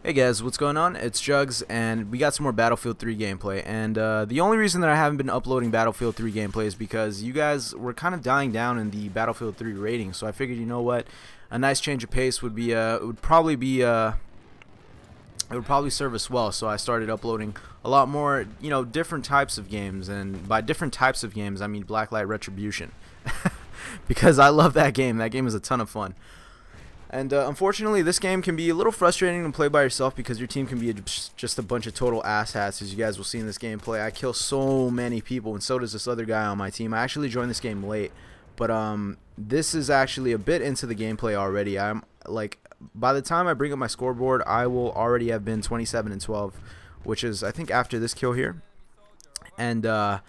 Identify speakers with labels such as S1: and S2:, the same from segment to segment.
S1: Hey guys, what's going on? It's Jugs, and we got some more Battlefield 3 gameplay. And the only reason that I haven't been uploading Battlefield 3 gameplay is because you guys were kind of dying down in the Battlefield 3 rating. So I figured, you know what, a nice change of pace would be, it would probably serve us well. So I started uploading a lot more, different types of games, and by different types of games, I mean Blacklight Retribution, because I love that game. That game is a ton of fun. And unfortunately, this game can be a little frustrating to play by yourself because your team can be just a bunch of total asshats, as you guys will see in this gameplay. I kill so many people, and so does this other guy on my team. I actually joined this game late, but this is actually a bit into the gameplay already. I'm like, by the time I bring up my scoreboard, I will already have been 27-12, which is, I think, after this kill here. And I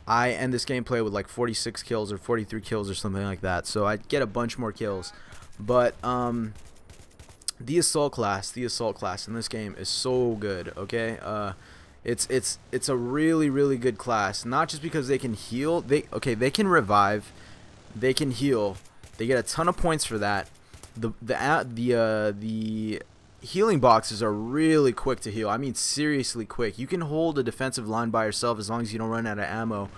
S1: end this gameplay with like 46 kills or 43 kills or something like that. So I get a bunch more kills. But the assault class in this game is so good. Okay, it's a really good class. Not just because they can heal. They can revive, they can heal. They get a ton of points for that. The healing boxes are really quick to heal. I mean, seriously quick. You can hold a defensive line by yourself as long as you don't run out of ammo.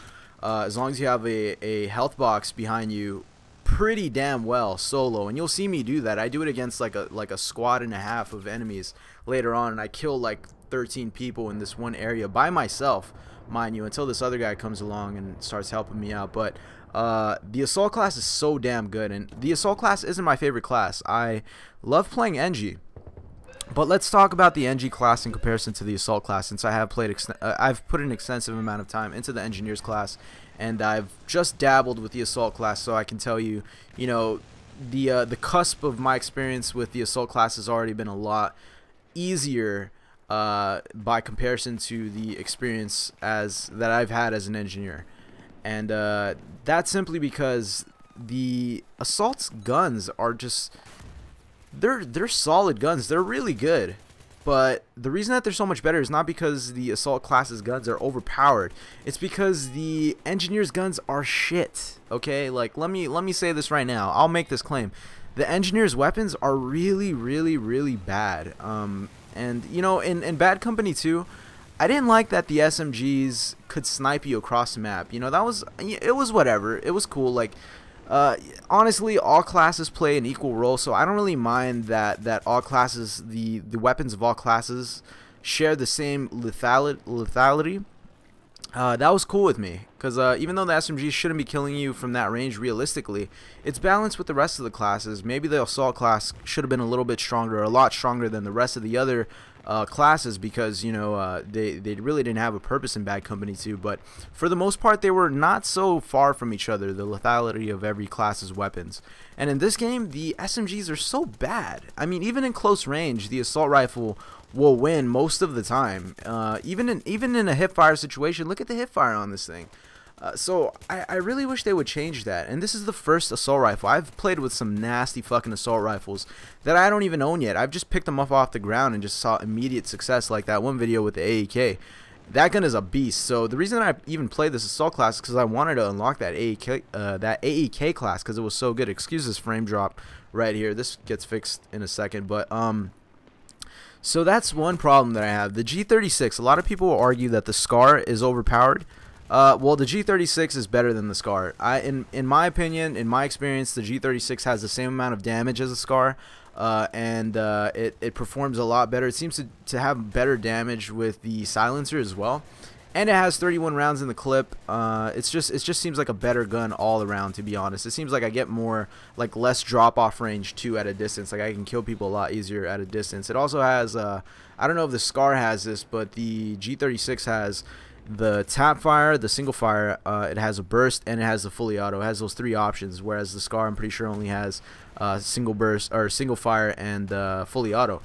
S1: As long as you have a health box behind you, pretty damn well solo. And you'll see me do that. I do it against like a squad and a half of enemies later on, and I kill like 13 people in this one area by myself, mind you, until this other guy comes along and starts helping me out. But the assault class is so damn good, and the assault class isn't my favorite class. I love playing NG, but let's talk about the NG class in comparison to the assault class, since I have played I've put an extensive amount of time into the engineers class, and I've just dabbled with the assault class, so I can tell you, the cusp of my experience with the assault class has already been a lot easier by comparison to the experience that I've had as an engineer. And that's simply because the assault's guns are just, they're solid guns. They're really good. But the reason that they're so much better is not because the assault class's guns are overpowered. It's because the engineer's guns are shit. Okay, like let me say this right now. I'll make this claim. The engineer's weapons are really bad. And in Bad Company 2, I didn't like that the SMGs could snipe you across the map. It was whatever. It was cool. Like, honestly, all classes play an equal role, so I don't really mind that all classes, the weapons of all classes share the same lethality. That was cool with me, because even though the SMGs shouldn't be killing you from that range realistically, it's balanced with the rest of the classes. Maybe the assault class should have been a little bit stronger, a lot stronger than the rest of the other classes, because they really didn't have a purpose in Bad Company 2. But for the most part, they were not so far from each other, the lethality of every class's weapons. And in this game, the SMGs are so bad. I mean, even in close range, the assault rifle will win most of the time. Even in a hipfire situation, look at the hipfire on this thing. So I really wish they would change that. And this is the first assault rifle. I've played with some nasty fucking assault rifles that I don't even own yet. I've just picked them up off the ground and just saw immediate success, like that one video with the AEK. That gun is a beast. So the reason I even played this assault class is because I wanted to unlock that AEK class, because it was so good. Excuse this frame drop right here. This gets fixed in a second. But so that's one problem that I have. The G36, a lot of people will argue that the SCAR is overpowered. Well, the G36 is better than the SCAR. In my opinion, in my experience, the G36 has the same amount of damage as the SCAR, and it performs a lot better. It seems to have better damage with the silencer as well, and it has 31 rounds in the clip. It just seems like a better gun all around, to be honest. It seems like I get more, like, less drop off range too at a distance. Like, I can kill people a lot easier at a distance. It also has I don't know if the SCAR has this, but the G36 has the tap fire, the single fire, it has a burst, and it has the fully auto. It has those three options, whereas the SCAR, I'm pretty sure, only has single burst or single fire and fully auto.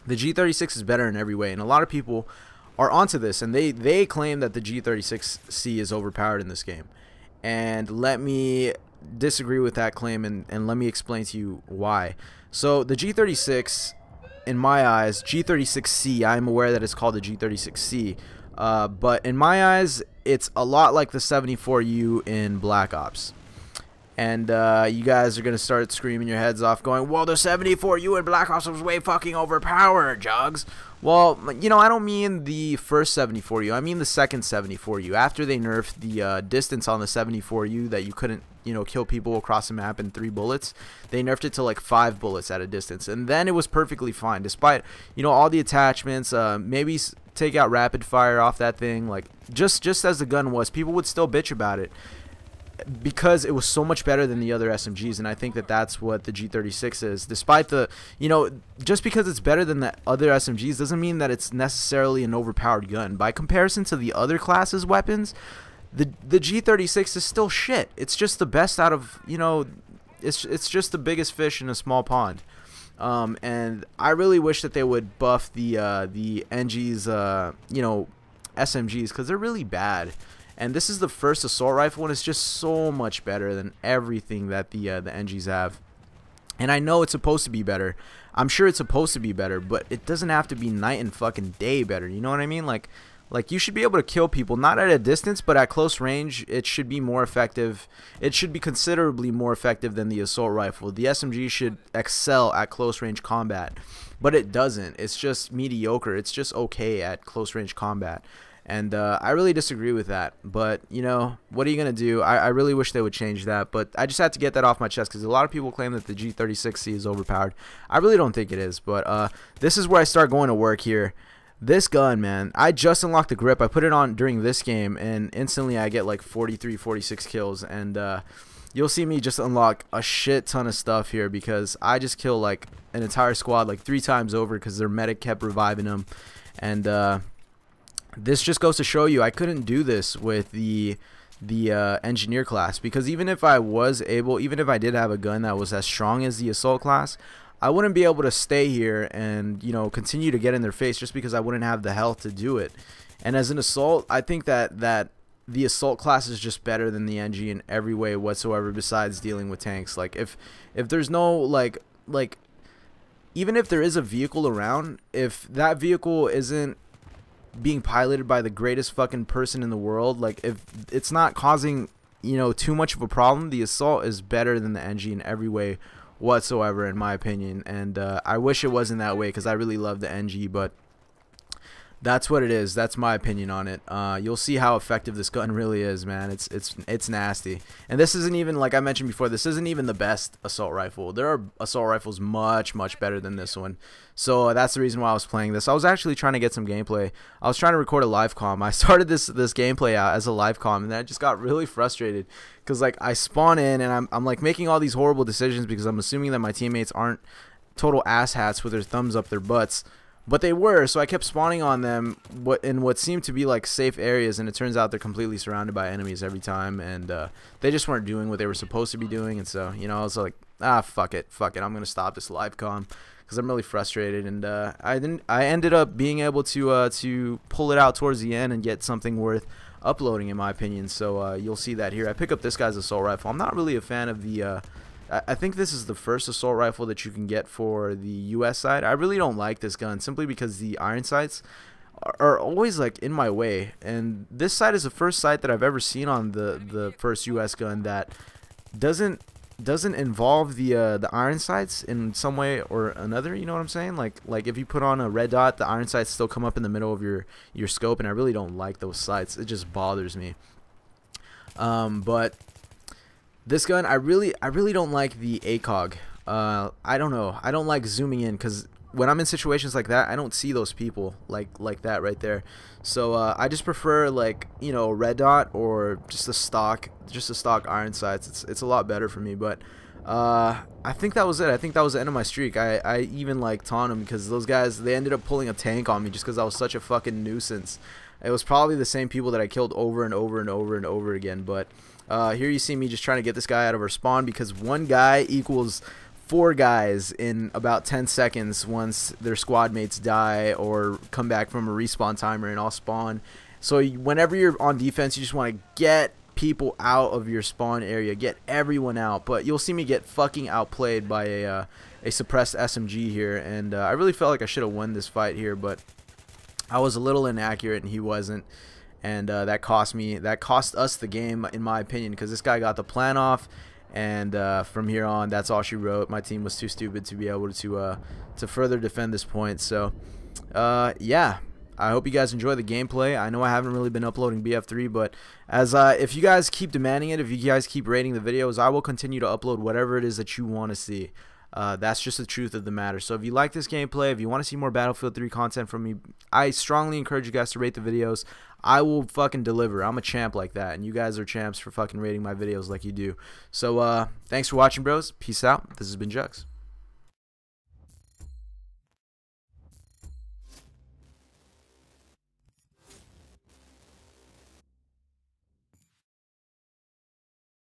S1: The G36 is better in every way, and a lot of people are onto this, and they claim that the G36C is overpowered in this game. And let me disagree with that claim, and let me explain to you why. So the G36, in my eyes, G36C, I'm aware that it's called the G36C, but in my eyes, it's a lot like the 74U in Black Ops. and you guys are gonna start screaming your heads off, going, "Well, the 74U in Black Ops was way fucking overpowered, Jugs." Well, you know, I don't mean the first 74U. I mean the second 74U. After they nerfed the distance on the 74U, that you couldn't, you know, kill people across the map in 3 bullets, they nerfed it to like 5 bullets at a distance, and then it was perfectly fine, despite, you know, all the attachments. Maybe take out rapid fire off that thing. Like just as the gun was, people would still bitch about it, because it was so much better than the other SMGs. And I think that that's what the G36 is. Despite the, you know, just because it's better than the other SMGs doesn't mean that it's necessarily an overpowered gun. By comparison to the other classes' weapons, the G36 is still shit. It's just the best out of, you know, it's just the biggest fish in a small pond. And I really wish that they would buff the NG's, you know, SMGs, because they're really bad. And this is the first assault rifle, and it's just so much better than everything that the NGs have. And I know it's supposed to be better. I'm sure it's supposed to be better, but it doesn't have to be night and fucking day better. You know what I mean? Like you should be able to kill people, not at a distance, but at close range. It should be more effective. It should be considerably more effective than the assault rifle. The SMG should excel at close range combat, but it doesn't. It's just mediocre. It's just okay at close range combat. And I really disagree with that. But, you know, what are you going to do? I really wish they would change that. But I just had to get that off my chest, because a lot of people claim that the G36C is overpowered. I really don't think it is. But this is where I start going to work here. This gun, man, I just unlocked the grip. I put it on during this game, and instantly I get like 43, 46 kills. And you'll see me just unlock a shit ton of stuff here, because I just kill like an entire squad like 3 times over, because their medic kept reviving them. And this just goes to show you I couldn't do this with the engineer class, because even if I did have a gun that was as strong as the assault class, I wouldn't be able to stay here and, you know, continue to get in their face, just because I wouldn't have the health to do it. And as an assault, I think that the assault class is just better than the NG in every way whatsoever, besides dealing with tanks. Like if there's no like even if there is a vehicle around, if that vehicle isn't being piloted by the greatest fucking person in the world, like if it's not causing, you know, too much of a problem, the assault is better than the NG in every way whatsoever, in my opinion. And I wish it wasn't that way, because I really love the NG, but that's what it is. That's my opinion on it. You'll see how effective this gun really is, man. It's nasty. And this isn't even, like I mentioned before, this isn't even the best assault rifle. There are assault rifles much better than this one. So that's the reason why I was playing this. I was actually trying to get some gameplay. I was trying to record a live comm. I started this gameplay out as a live comm, and then I just got really frustrated, because like I spawn in and I'm like making all these horrible decisions, because I'm assuming that my teammates aren't total asshats with their thumbs up their butts. But they were, so I kept spawning on them in what seemed to be like safe areas, and it turns out they're completely surrounded by enemies every time, and they just weren't doing what they were supposed to be doing. And so, you know, I was like, fuck it, I'm gonna stop this live comm, because I'm really frustrated. And I ended up being able to pull it out towards the end and get something worth uploading, in my opinion. So you'll see that here. I pick up this guy's assault rifle. I'm not really a fan of the I think this is the first assault rifle that you can get for the US side. I really don't like this gun, simply because the iron sights are always like in my way. And this sight is the first sight that I've ever seen on the first US gun that doesn't involve the iron sights in some way or another. You know what I'm saying? Like if you put on a red dot, the iron sights still come up in the middle of your scope, and I really don't like those sights. It just bothers me. But this gun, I really don't like the ACOG. I don't know. I don't like zooming in, because when I'm in situations like that, I don't see those people like that right there. So I just prefer, like, you know, red dot or just a stock iron sights. It's a lot better for me. But I think that was it. I think that was the end of my streak. I even like taunted them, because those guys, they ended up pulling a tank on me just because I was such a fucking nuisance. It was probably the same people that I killed over and over and over and over again. But here you see me just trying to get this guy out of our spawn, because one guy equals 4 guys in about 10 seconds once their squad mates die or come back from a respawn timer and all spawn. So whenever you're on defense, you just want to get people out of your spawn area, get everyone out. But you'll see me get fucking outplayed by a suppressed SMG here, and I really felt like I should have won this fight here, but I was a little inaccurate and he wasn't. And that cost us the game, in my opinion, because this guy got the plan off, and from here on, that's all she wrote. My team was too stupid to be able to further defend this point. So yeah, I hope you guys enjoy the gameplay. I know I haven't really been uploading BF3, but as if you guys keep demanding it, if you guys keep rating the videos, I will continue to upload whatever it is that you want to see. That's just the truth of the matter. So if you like this gameplay, if you want to see more Battlefield 3 content from me, I strongly encourage you guys to rate the videos. I will fucking deliver. I'm a champ like that, and you guys are champs for fucking rating my videos like you do. So thanks for watching, bros. Peace out. This has been Jugs.